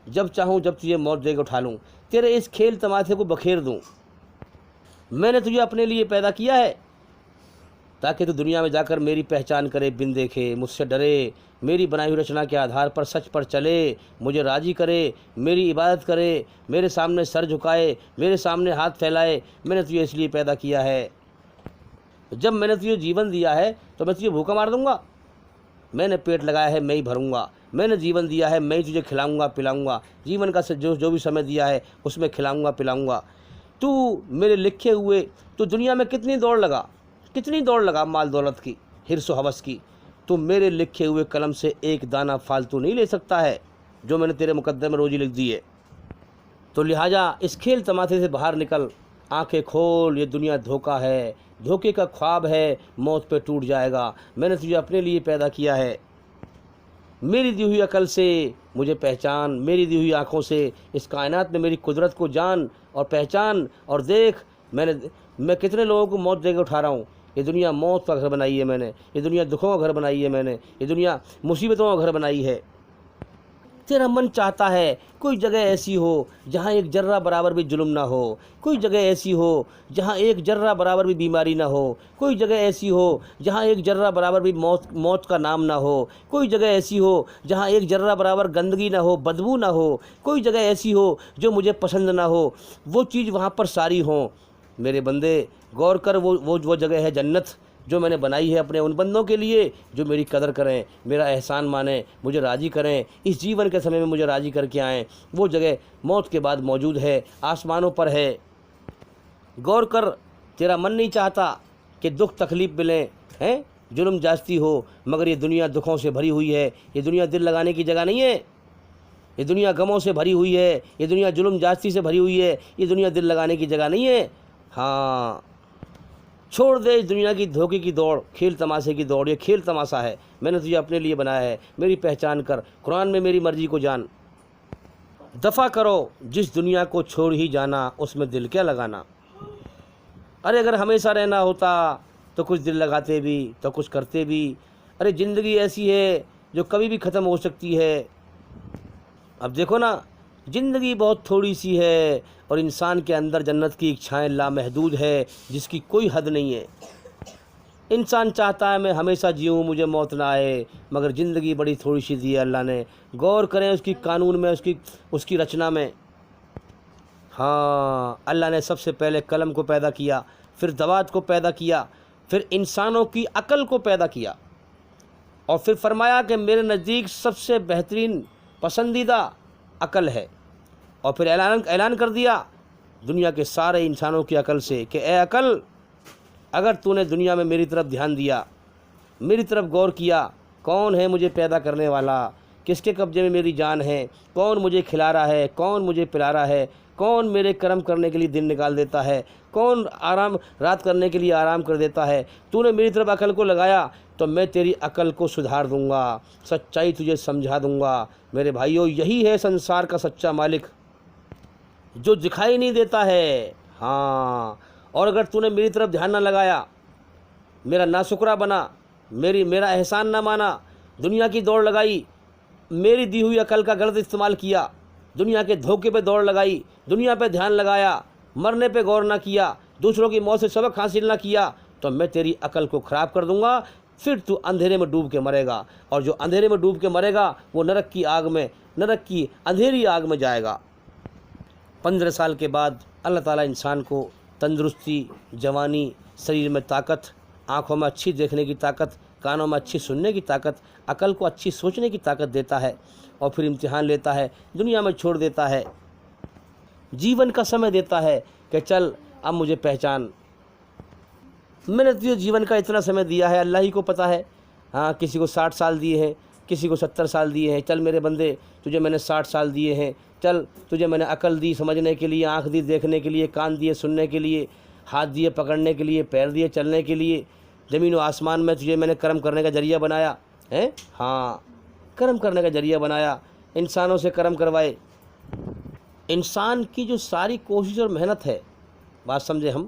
جب چاہوں جب تجھے موت دے کے اٹھا لوں، تیرے اس کھیل تماشے کو بکھیر دوں۔ میں نے تجھے اپنے لیے پیدا کیا ہے تاکہ تو دنیا میں جا کر میری پہچان کرے، بن دیکھے، مجھ سے ڈرے، میری بنائی ہوئی رچنا کے آدھار پر سچ پر چلے، مجھے راضی کرے، میری عبادت کرے، میرے سامنے سر جھکائے، میرے سامنے ہاتھ پھیلائے۔ میں نے تجھے اس لیے پیدا کیا ہے۔ جب میں نے تجھے جیون دیا ہے تو میں تجھے بھوکا مار دوں گا؟ میں نے پیٹ لگایا ہے میں ہی بھروں گا، میں نے جیون دیا ہے میں ہی تجھے کھلاؤں گا پلاؤں گا، جیون کا جو بھی سمے دیا ہے اس میں کھلاؤں گا پلاؤں گا۔ تو میرے لکھے ہوئے تو دنیا میں کتنی دوڑ لگا مال دولت کی، حرص و ہوس کی، تو میرے لکھے ہوئے قلم سے ایک دانہ فالتو نہیں لے سکتا ہے جو میں نے تیرے مقدر میں روزی لکھ دی ہے۔ تو لہٰذا اس کھیل تماشے سے باہر نکل، آنکھیں کھول، یہ دنیا دھوکہ ہے، دھوکے کا خواب ہے، موت پہ ٹوٹ جائے گا۔ میں نے تجھے اپنے لیے پیدا کیا ہے، میری دی ہوئی عقل سے مجھے پہچان، میری دی ہوئی آنکھوں سے اس کائنات میں میری قدرت کو جان اور پہچان اور دیکھ۔ میں کتنے لوگوں کو موت دے کے اٹھا رہا ہوں۔ یہ دنیا موت کا گھر بنائی ہے میں نے، یہ دنیا دکھوں کا گھر بنائی ہے میں نے، یہ دنیا مصیبتوں کا گھر بنائی ہے۔ تیرا من چاہتا ہے کوئی جگہ ایسی ہو جہاں ایک ذرہ برابر بھی ظلم نہ ہو، کوئی جگہ ایسی ہو جہاں ایک ذرہ برابر بھی بیماری نہ ہو، کوئی جگہ ایسی ہو جہاں ایک ذرہ برابر بھی موت کا نام نہ ہو، کوئی جگہ ایسی ہو جہاں ایک ذرہ برابر گندگی نہ ہو، بدبو نہ ہو، کوئی جگہ ایسی ہو جو مجھے پسند نہ ہو، وہ چیز وہاں پر ساری ہوں۔ میرے بندے غور کر، وہ جگہ ہے جنت جو میں نے بنائی ہے اپنے ان بندوں کے لیے جو میری قدر کریں، میرا احسان مانیں، مجھے راضی کریں، اس جیون کے سمے میں مجھے راضی کر کے آئیں۔ وہ جگہ موت کے بعد موجود ہے، آسمانوں پر ہے۔ غور کر، تیرا من نہیں چاہتا کہ دکھ تکلیف ملیں، ظلم جاستی ہو، مگر یہ دنیا دکھوں سے بھری ہوئی ہے، یہ دنیا دل لگانے کی جگہ نہیں ہے، یہ دنیا غموں سے بھری ہوئی ہے، یہ دنیا ظلم جاستی سے بھری ہوئی ہے، یہ دنیا دل لگانے کی جگہ نہیں ہے۔ ہاں، چھوڑ دے اس دنیا کی دھوکے کی دوڑ، کھیل تماشے کی دوڑ۔ یہ کھیل تماشا ہے، میں نے تجھے اپنے لیے بنایا ہے، میری پہچان کر، قرآن میں میری مرضی کو جان۔ دفع کرو جس دنیا کو چھوڑ ہی جانا، اس میں دل کیا لگانا۔ ارے اگر ہمیشہ رہنا ہوتا تو کچھ دل لگاتے بھی، تو کچھ کرتے بھی۔ ارے زندگی ایسی ہے جو کبھی بھی ختم ہو سکتی ہے۔ اب دیکھو نا، زندگی بہت تھوڑی سی ہے اور انسان کے اندر جنت کی اچھائیں لامحدود ہے جس کی کوئی حد نہیں ہے۔ انسان چاہتا ہے میں ہمیشہ جیوں، مجھے موت نہ آئے، مگر زندگی بڑی تھوڑی سی دی ہے اللہ نے۔ غور کریں اس کی قانون میں، اس کی رچنا میں۔ ہاں، اللہ نے سب سے پہلے قلم کو پیدا کیا، پھر دوات کو پیدا کیا، پھر انسانوں کی عقل کو پیدا کیا، اور پھر فرمایا کہ میرے نزدیک سب سے بہترین پسندیدہ عقل ہے، اور پھر اعلان کر دیا دنیا کے سارے انسانوں کی عقل سے کہ اے عقل، اگر تو نے دنیا میں میری طرف دھیان دیا، میری طرف غور کیا، کون ہے مجھے پیدا کرنے والا، کس کے قبضے میں میری جان ہے، کون مجھے کھلا رہا ہے، کون مجھے پلا رہا ہے، کون میرے کرم کرنے کے لیے دن نکال دیتا ہے، کون رات کرنے کے لیے آرام کر دیتا ہے، تو نے میری طرف عقل کو لگایا تو میں تیری عقل کو سدھار دوں گا، سچائی تجھے سمجھا دوں گا۔ میرے بھائیوں، یہی ہے سنسار کا سچا مالک جو دکھائی نہیں دیتا ہے۔ ہاں، اور اگر تو نے میری طرف دھیان نہ لگایا، میرا ناشکرا بنا، میرا احسان نہ مانا، دنیا کی دوڑ لگائی، میری دی ہوئی عقل کا غلط استعمال کیا، دنیا کے دھوکے پہ دوڑ لگائی، دنیا پہ دھیان لگایا، مرنے پہ غور نہ کیا، دوسروں کی موت سے سبق حاصل نہ کیا، تو میں تیری عقل کو خراب کر دوں گا، پھر تو اندھیرے میں ڈوب کے مرے گا، اور جو اندھیرے میں ڈوب کے مرے گا وہ نرک کی اندھیری آگ میں جائے گا۔ 15 سال کے بعد اللہ تعالیٰ انسان کو تندرستی، جوانی، شریر میں طاقت، آنکھوں میں اچھی دیکھنے کی طاقت، کانوں میں اچھی سننے کی طاقت، عقل کو اچھی سوچنے کی طاقت دیتا ہے، اور پھر امتحان لیتا ہے، دنیا میں چھوڑ دیتا ہے، جیون کا سمے دیتا ہے کہ چل اب مجھے پہچان، میں نے تجھے جیون کا اتنا سمے دیا ہے، اللہ ہی کو پتہ ہے۔ ہاں، کسی کو 60 سال دیے ہیں، کسی کو 70 سال دیے ہیں۔ چل میرے بندے، تجھے میں نے 60 سال دیے ہیں، چل تجھے میں نے عقل دی سمجھنے کے لیے، آنکھ دی دیکھنے کے لیے، کان دیے سننے کے لیے، ہاتھ دیے پکڑنے کے لیے، پیر دیے چلنے کے لیے، زمین و آسمان میں تجھے میں نے کرم کرنے کا ذریعہ بنایا ہے، ہاں کرم کرنے کا ذریعہ بنایا، انسانوں سے کرم کروائے۔ انسان کی جو ساری کوشش اور محنت ہے، بات سمجھے ہم،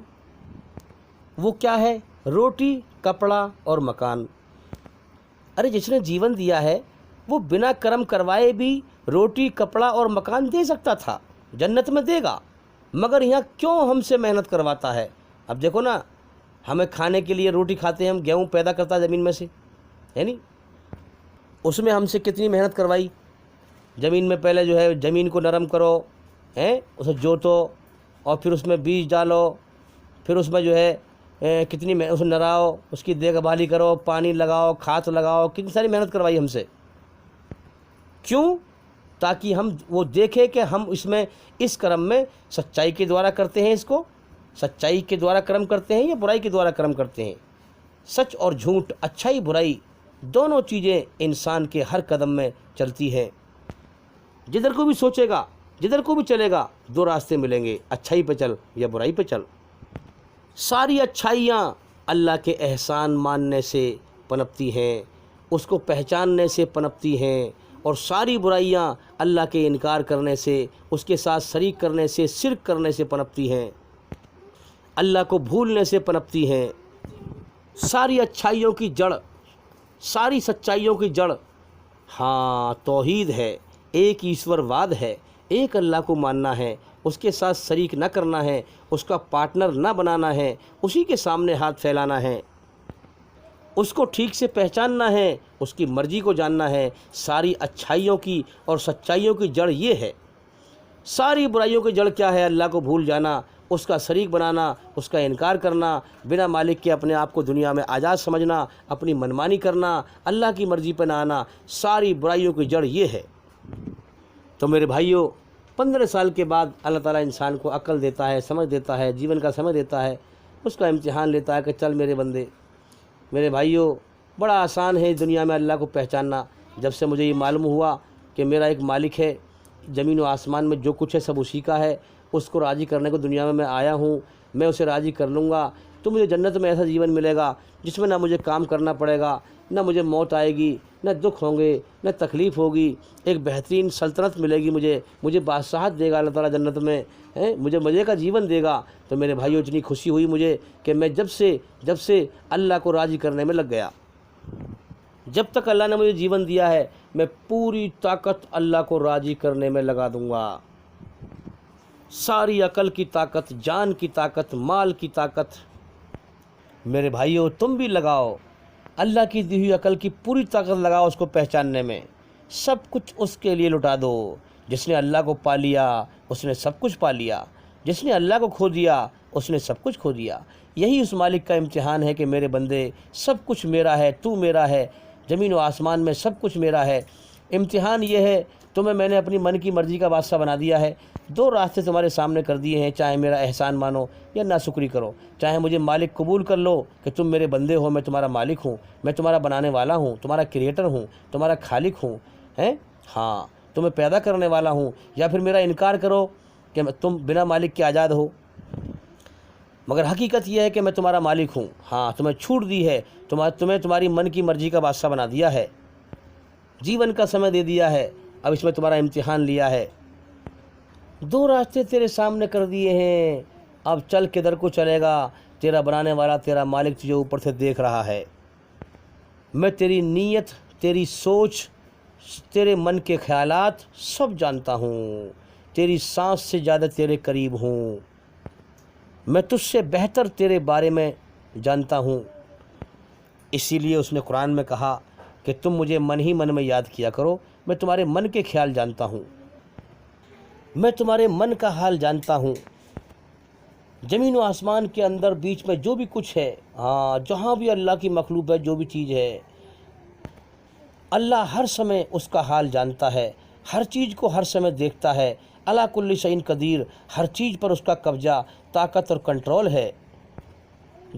وہ کیا ہے؟ روٹی، کپڑا اور مکان۔ ارے جس نے جیون دیا ہے وہ بنا کرم کروائے بھی روٹی، کپڑا اور مکان دے سکتا تھا، جنت میں دے گا، مگر یہاں کیوں ہم سے محنت کرواتا ہے؟ اب دیکھو نا، ہمیں کھانے کے لیے روٹی کھاتے ہیں ہم، گیہوں پیدا کرتا ہے زمین میں سے، ہے نہیں؟ اس میں ہم سے کتنی محنت کروائی، زمین میں پہلے جو ہے زمین کو نرم کرو، اسے جوتو، اور پھر اس میں بیج ڈالو، پھر اس میں جو ہے کتنی اسے نراؤ، اس کی دیکھ بھالی کرو، پانی لگاؤ، کھاد لگاؤ، کتنی ساری محنت کروائی ہم سے۔ کیوں؟ تاکہ ہم وہ دیکھیں کہ ہم اس کرم میں سچائی کے دوارا کرتے ہیں، اس کو سچائی کے دوارا کرم کرتے ہیں یا برائی کے دوارا کرم کرتے ہیں۔ سچ اور جھوٹ، اچھائی برائی، دونوں چیزیں انسان کے ہر قدم میں چلتی ہیں۔ جدھر کو بھی سوچے گا، جدھر کو بھی چلے گا، دو راستے ملیں گے، اچھائی پہ چل یا برائی پہ چل۔ ساری اچھائیاں اللہ کے احسان ماننے سے پنپتی ہیں، اس کو پہچاننے سے پنپتی ہیں، اور ساری برائیاں اللہ کے انکار کرنے سے، اس کے ساتھ شریک کرنے سے، شرک کرنے سے پنپتی ہیں، اللہ کو بھولنے سے پنپتی ہیں۔ ساری اچھائیوں کی جڑ، ساری سچائیوں کی جڑ ہاں توحید ہے، ایک ایشور واد ہے، ایک اللہ کو ماننا ہے، اس کے ساتھ شریک نہ کرنا ہے، اس کا پارٹنر نہ بنانا ہے، اسی کے سامنے ہاتھ پھیلانا ہے، اس کو ٹھیک سے پہچاننا ہے، اس کی مرضی کو جاننا ہے۔ ساری اچھائیوں کی اور سچائیوں کی جڑ یہ ہے۔ ساری برائیوں کی جڑ کیا ہے؟ اللہ کو بھول جانا، اس کا شریک بنانا، اس کا انکار کرنا، بنا مالک کے اپنے آپ کو دنیا میں آزاد سمجھنا، اپنی منمانی کرنا، اللہ کی مرضی پہ نہ آنا، ساری برائیوں کی جڑ یہ ہے۔ تو میرے بھائیوں، 15 سال کے بعد اللہ تعالیٰ انسان کو عقل دیتا ہے، سمجھ دیتا ہے، جیون کا سمجھ دیتا ہے، اس کا امتحان لیتا ہے کہ چل میرے بندے، میرے بھائیوں، بڑا آسان ہے دنیا میں اللہ کو پہچاننا۔ جب سے مجھے یہ معلوم ہوا کہ میرا ایک مالک ہے، زمین و آسمان میں جو کچھ ہے سب اسی کا ہے، اس کو راضی کرنے کو دنیا میں آیا ہوں، میں اسے راضی کر لوں گا تو مجھے جنت میں ایسا جیون ملے گا جس میں نہ مجھے کام کرنا پڑے گا، نہ مجھے موت آئے گی، نہ دکھ ہوں گے، نہ تکلیف ہوگی، ایک بہترین سلطنت ملے گی، مجھے بادشاہت دے گا اللہ تعالیٰ جنت میں، مجھے مزے کا جیون دے گا۔ تو میرے بھائیوں، اتنی خوشی ہوئی مجھے کہ میں جب سے اللہ کو راضی کرنے میں لگ گیا۔ جب تک اللہ نے مجھے جیون دیا ہے، میں پوری طاقت اللہ کو راضی کرنے میں لگا دوں گا۔ ساری عقل کی طاقت، جان کی طاقت، مال کی طاقت، میرے بھائیوں تم بھی لگاؤ، اللہ کی دی ہوئی عقل کی پوری طاقت لگاؤ اس کو پہچاننے میں، سب کچھ اس کے لیے لٹا دو۔ جس نے اللہ کو پا لیا اس نے سب کچھ پا لیا، جس نے اللہ کو کھو دیا اس نے سب کچھ کھو دیا۔ یہی اس مالک کا امتحان ہے کہ میرے بندے، سب کچھ میرا ہے، تو میرا ہے، زمین و آسمان میں سب کچھ میرا ہے۔ امتحان یہ ہے، تمہیں میں نے اپنی من کی مرضی کا بادشاہ بنا دیا ہے، دو راستے تمہارے سامنے کر دیے ہیں، چاہے میرا احسان مانو یا ناشکری کرو، چاہے مجھے مالک قبول کر لو کہ تم میرے بندے ہو، میں تمہارا مالک ہوں، میں تمہارا بنانے والا ہوں، تمہارا کریٹر ہوں، تمہارا خالق ہوں، ہاں تمہیں پیدا کرنے والا ہوں، یا پھر میرا انکار کرو کہ تم بنا مالک کے آزاد ہو، مگر حقیقت یہ ہے کہ میں تمہارا مالک ہوں۔ ہاں تمہیں چھوٹ دی ہے، تمہیں تمہاری من کی مرضی کا بادشاہ بنا دیا ہے، جیون کا سمے دے دیا ہے، اب اس میں تمہارا امتحان لیا ہے، دو راستے تیرے سامنے کر دیے ہیں، اب چل کدھر کو چلے گا؟ تیرا بنانے والا، تیرا مالک تجھے اوپر سے دیکھ رہا ہے۔ میں تیری نیت، تیری سوچ، تیرے من کے خیالات سب جانتا ہوں، تیری سانس سے زیادہ تیرے قریب ہوں، میں تجھ سے بہتر تیرے بارے میں جانتا ہوں۔ اسی لیے اس نے قرآن میں کہا کہ تم مجھے من ہی من میں یاد کیا کرو، میں تمہارے من کے خیال جانتا ہوں، میں تمہارے من کا حال جانتا ہوں۔ زمین و آسمان کے اندر بیچ میں جو بھی کچھ ہے، ہاں جہاں بھی اللہ کی مخلوق ہے، جو بھی چیز ہے، اللہ ہر سمے اس کا حال جانتا ہے، ہر چیز کو ہر سمے دیکھتا ہے۔ علی کل شیء قدیر، ہر چیز پر اس کا قبضہ، طاقت اور کنٹرول ہے۔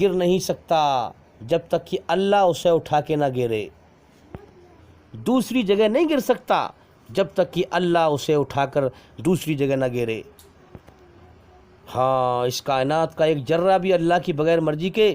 گر نہیں سکتا جب تک کہ اللہ اسے اٹھا کے نہ گرے، دوسری جگہ نہیں گر سکتا جب تک کہ اللہ اسے اٹھا کر دوسری جگہ نہ گرے۔ ہاں، اس کائنات کا ایک ذرہ بھی اللہ کی بغیر مرضی کے،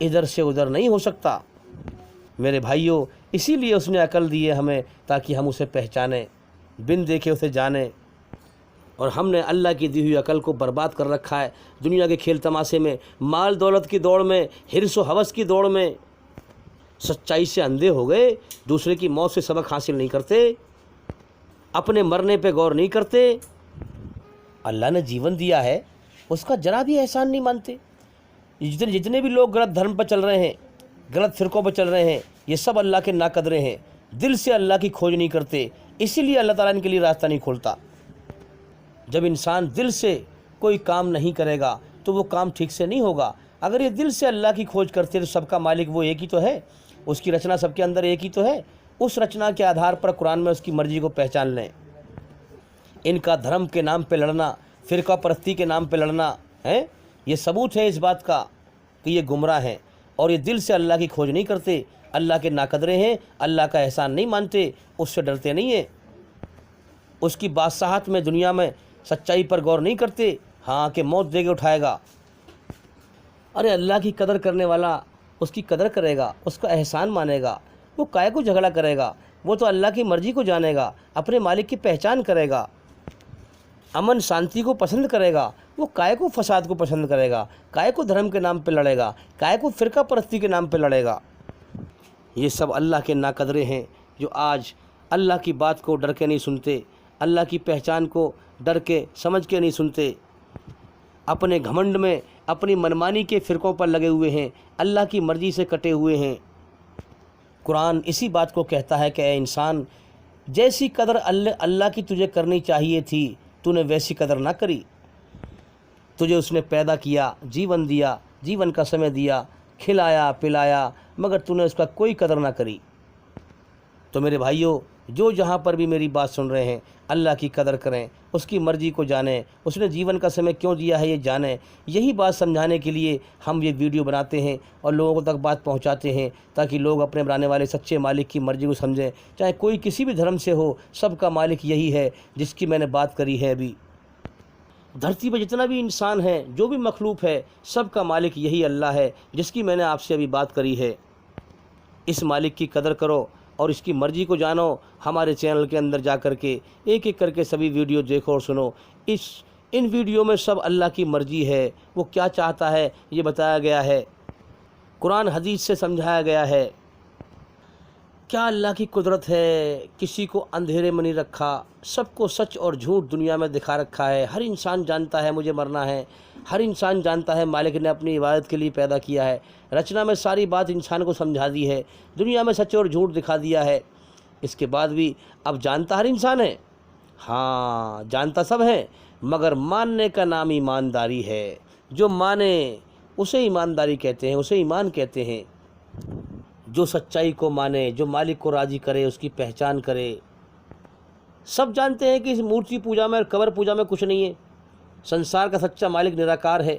ادھر سے ادھر نہیں ہو سکتا میرے بھائیوں۔ اسی لیے اس نے عقل دی ہے ہمیں، تاکہ ہم اسے پہچانیں، بن دیکھے اسے جانیں۔ اور ہم نے اللہ کی دی ہوئی عقل کو برباد کر رکھا ہے دنیا کے کھیل تماشے میں، مال دولت کی دوڑ میں، حرص و ہوس کی دوڑ میں۔ سچائی سے اندھے ہو گئے، دوسرے کی موت سے سبق حاصل نہیں کرتے، اپنے مرنے پہ غور نہیں کرتے۔ اللہ نے جیون دیا ہے، اس کا ذرا بھی احسان نہیں مانتے۔ جتنے بھی لوگ غلط دھرم پر چل رہے ہیں، غلط فرقوں پر چل رہے ہیں، یہ سب اللہ کے ناقدرے ہیں، دل سے اللہ کی کھوج نہیں کرتے، اسی لیے اللہ تعالیٰ ان کے لیے راستہ نہیں کھولتا۔ جب انسان دل سے کوئی کام نہیں کرے گا تو وہ کام ٹھیک سے نہیں ہوگا۔ اگر یہ دل سے اللہ کی کھوج کرتے تو سب کا مالک وہ ایک ہی تو ہے، اس کی رچنا سب کے اندر ایک ہی تو ہے۔ اس رچنا کے آدھار پر قرآن میں اس کی مرضی کو پہچان لیں۔ ان کا دھرم کے نام پہ لڑنا، فرقہ پرستی کے نام پہ لڑنا ہے، یہ ثبوت ہے اس بات کا کہ یہ گمراہ ہیں، اور یہ دل سے اللہ کی کھوج نہیں کرتے، اللہ کے ناقدرے ہیں، اللہ کا احسان نہیں مانتے، اس سے ڈرتے نہیں ہیں، اس کی بادشاہت میں دنیا میں سچائی پر غور نہیں کرتے، ہاں کہ موت دے کے اٹھائے گا۔ ارے اللہ کی قدر کرنے والا اس کی قدر کرے گا، اس کا احسان مانے گا، وہ کائے کو جھگڑا کرے گا، وہ تو اللہ کی مرضی کو جانے گا، اپنے مالک کی پہچان کرے گا، امن شانتی کو پسند کرے گا، وہ کائے کو فساد کو پسند کرے گا، کائے کو دھرم کے نام پہ لڑے گا، کائے کو فرقہ پرستی کے نام پہ لڑے گا۔ یہ سب اللہ کے ناقدرے ہیں جو آج اللہ کی بات کو ڈر کے نہیں سنتے، اللہ کی پہچان کو ڈر کے سمجھ کے نہیں سنتے، اپنے گھمنڈ میں اپنی منمانی کے فرقوں پر لگے ہوئے ہیں، اللہ کی مرضی سے کٹے ہوئے ہیں۔ قرآن اسی بات کو کہتا ہے کہ اے انسان، جیسی قدر اللہ کی تجھے کرنی چاہیے تھی تو نے ویسی قدر نہ کری۔ تجھے اس نے پیدا کیا، جیون دیا، جیون کا سمے دیا، کھلایا پلایا، مگر تو نے اس کا کوئی قدر نہ کری۔ تو میرے بھائیوں، جو جہاں پر بھی میری بات سن رہے ہیں، اللہ کی قدر کریں، اس کی مرضی کو جانیں، اس نے جیون کا سمے کیوں دیا ہے یہ جانیں۔ یہی بات سمجھانے کے لیے ہم یہ ویڈیو بناتے ہیں اور لوگوں تک بات پہنچاتے ہیں، تاکہ لوگ اپنے بنانے والے سچے مالک کی مرضی کو سمجھیں، چاہے کوئی کسی بھی دھرم سے ہو، سب کا مالک یہی ہے جس کی میں نے بات کری ہے ابھی۔ دھرتی پہ جتنا بھی انسان ہے، جو بھی مخلوق ہے، سب کا مالک یہی اللہ ہے جس کی میں نے آپ سے ابھی بات کری ہے۔ اس مالک کی قدر کرو اور اس کی مرضی کو جانو۔ ہمارے چینل کے اندر جا کر کے ایک ایک کر کے سبھی ویڈیو دیکھو اور سنو۔ ان ویڈیو میں سب اللہ کی مرضی ہے، وہ کیا چاہتا ہے یہ بتایا گیا ہے، قرآن حدیث سے سمجھایا گیا ہے۔ کیا اللہ کی قدرت ہے، کسی کو اندھیرے میں نہیں رکھا، سب کو سچ اور جھوٹ دنیا میں دکھا رکھا ہے۔ ہر انسان جانتا ہے مجھے مرنا ہے، ہر انسان جانتا ہے مالک نے اپنی عبادت کے لیے پیدا کیا ہے، رچنا میں ساری بات انسان کو سمجھا دی ہے، دنیا میں سچ اور جھوٹ دکھا دیا ہے۔ اس کے بعد بھی اب جانتا ہر انسان ہے، ہاں جانتا سب ہے، مگر ماننے کا نام ایمانداری ہے۔ جو مانے اسے ایمانداری کہتے ہیں، اسے ایمان کہتے ہیں۔ جو سچائی کو مانے، جو مالک کو راضی کرے، اس کی پہچان کرے۔ سب جانتے ہیں کہ اس مورتی پوجا میں اور قبر پوجا میں کچھ نہیں ہے، سنسار کا سچا مالک نراکار ہے،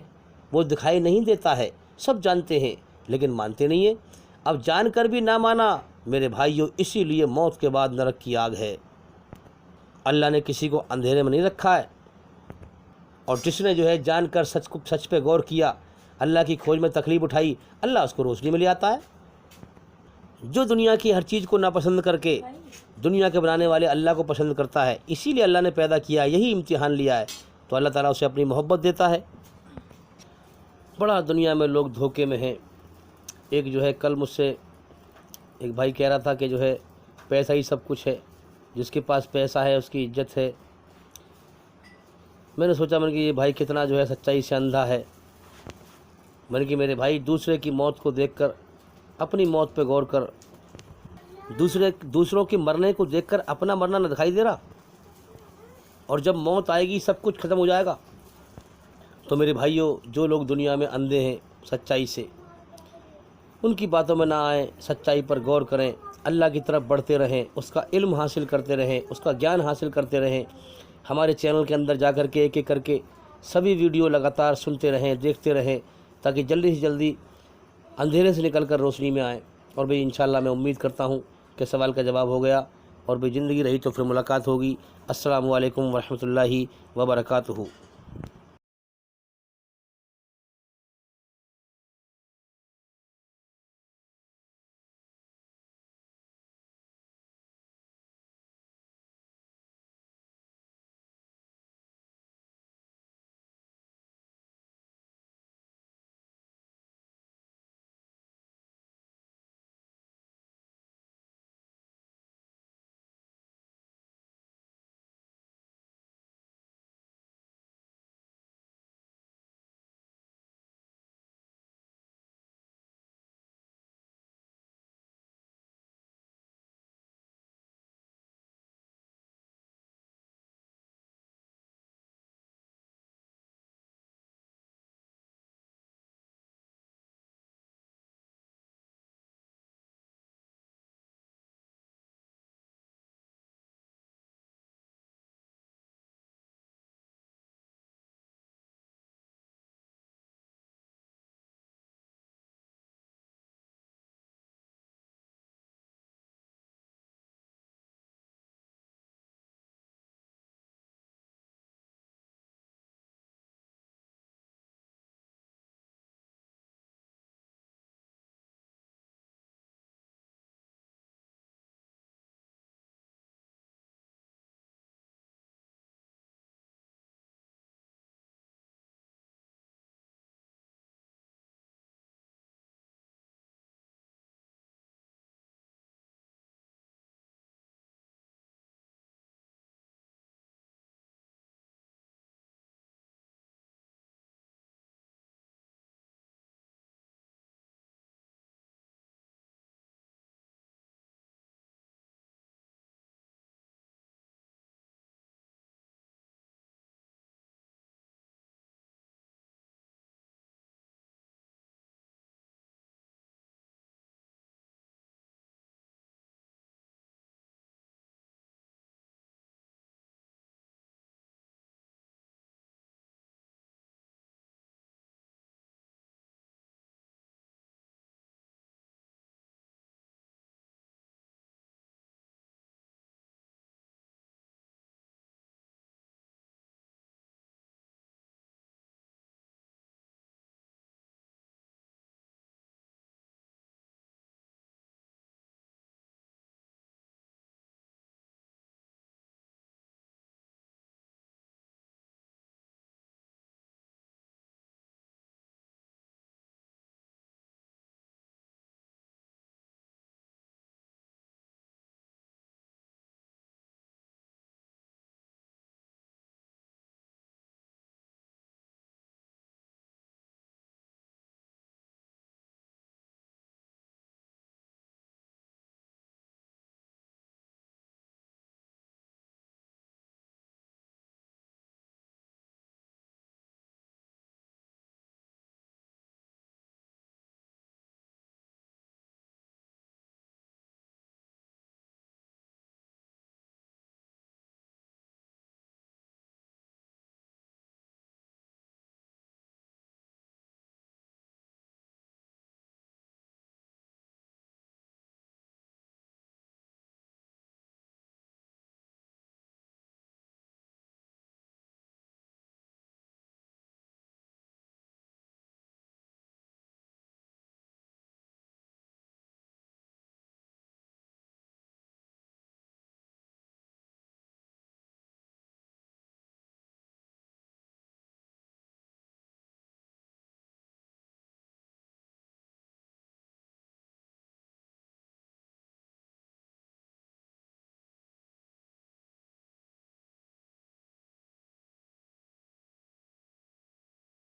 وہ دکھائی نہیں دیتا ہے، سب جانتے ہیں لیکن مانتے نہیں ہیں۔ اب جان کر بھی نہ مانا میرے بھائیوں، اسی لیے موت کے بعد نرک کی آگ ہے۔ اللہ نے کسی کو اندھیرے میں نہیں رکھا ہے، اور جس نے جو ہے جان کر سچ پہ غور کیا، اللہ کی کھوج میں تکلیف اٹھائی، اللہ اس کو روشنی میں لے آتا ہے۔ جو دنیا کی ہر چیز کو ناپسند کر کے دنیا کے بنانے والے اللہ کو پسند کرتا ہے، اسی لیے اللہ نے پیدا کیا، یہی امتحان لیا ہے، تو اللہ تعالیٰ اسے اپنی محبت دیتا ہے۔ بڑا دنیا میں لوگ دھوکے میں ہیں۔ ایک جو ہے کل مجھ سے ایک بھائی کہہ رہا تھا کہ جو ہے پیسہ ہی سب کچھ ہے، جس کے پاس پیسہ ہے اس کی عزت ہے۔ میں نے سوچا کہ یہ بھائی کتنا جو ہے سچائی سے اندھا ہے۔ میں نے کہ میرے بھائی، دوسرے کی موت کو دیکھ کر اپنی موت پہ غور کر، دوسروں کے مرنے کو دیکھ کر اپنا مرنا نہ دکھائی دے رہا، اور جب موت آئے گی سب کچھ ختم ہو جائے گا۔ تو میرے بھائیوں، جو لوگ دنیا میں اندھے ہیں سچائی سے، ان کی باتوں میں نہ آئیں، سچائی پر غور کریں، اللہ کی طرف بڑھتے رہیں، اس کا علم حاصل کرتے رہیں، اس کا گیان حاصل کرتے رہیں۔ ہمارے چینل کے اندر جا کر کے ایک ایک کر کے سبھی ویڈیو لگاتار سنتے رہیں، دیکھتے رہیں، تاکہ جلدی سے جلدی اندھیرے سے نکل کر روشنی میں آئیں۔ اور بھئی انشاءاللہ میں امید کرتا ہوں کہ سوال کا جواب ہو گیا، اور بھئی زندگی رہی تو پھر ملاقات ہوگی۔ السلام علیکم ورحمۃ اللہ وبرکاتہ۔